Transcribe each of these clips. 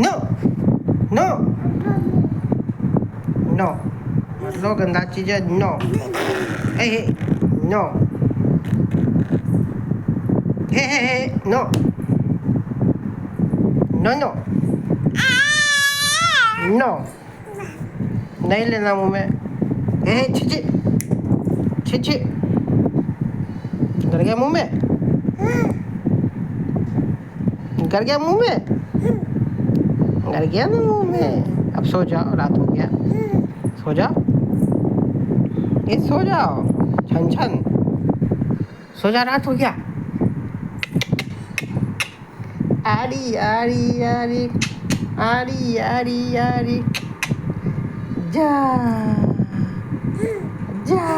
no no no लो गंदा चीज है नो हे नो हे नो नो नो नो नहीं लेना मुंह में हे छिची छिची गर गया मुंह में गर गया मुंह में गर गया ना मुंह में अब सो जाओ रात हो गया सो जाओ ये सो जाओ छन छन सो जा रात हो गया आरी आरी आरी आरी आरी आरी जा जा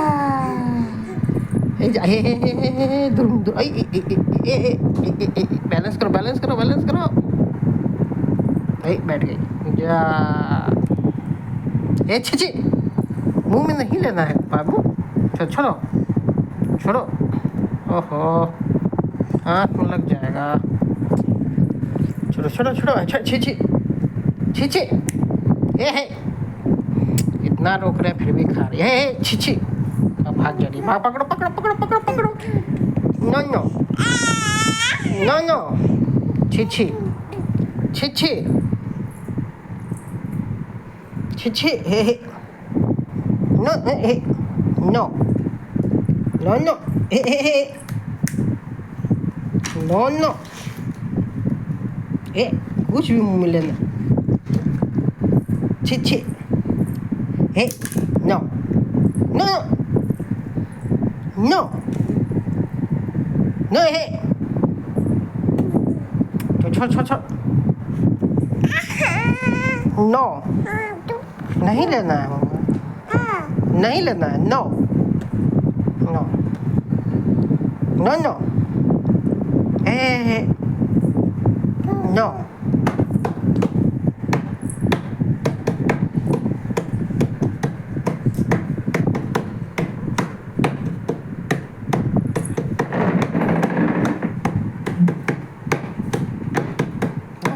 हे दुम दुम बैलेंस करो बैलेंस करो बैलेंस करो बैठ गई जा ए छी मुंह में नहीं लेना है बाबू छोड़ो छोड़ो ओहो हाथ में लग जाएगा छोड़ो छोड़ो छोड़ो अच्छा छी छी हे इतना रोक रहे फिर भी खा रही है छी अब भाग जा रही भाग पकड़ो पकड़ो पकड़ो पकड़ो पकड़ो नो नो नो नो छी छी हे नो हे नो नो नो हे नो नो ए कुछ भी मुंह में लेना छी हे नो नो नो नो हे छोड़ नो नहीं लेना है नहीं लेना है नो नो नो नो हे no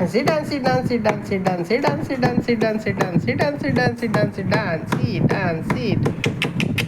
sit down sit down sit down sit down sit down sit down sit down sit down sit down sit down sit down sit down sit down sit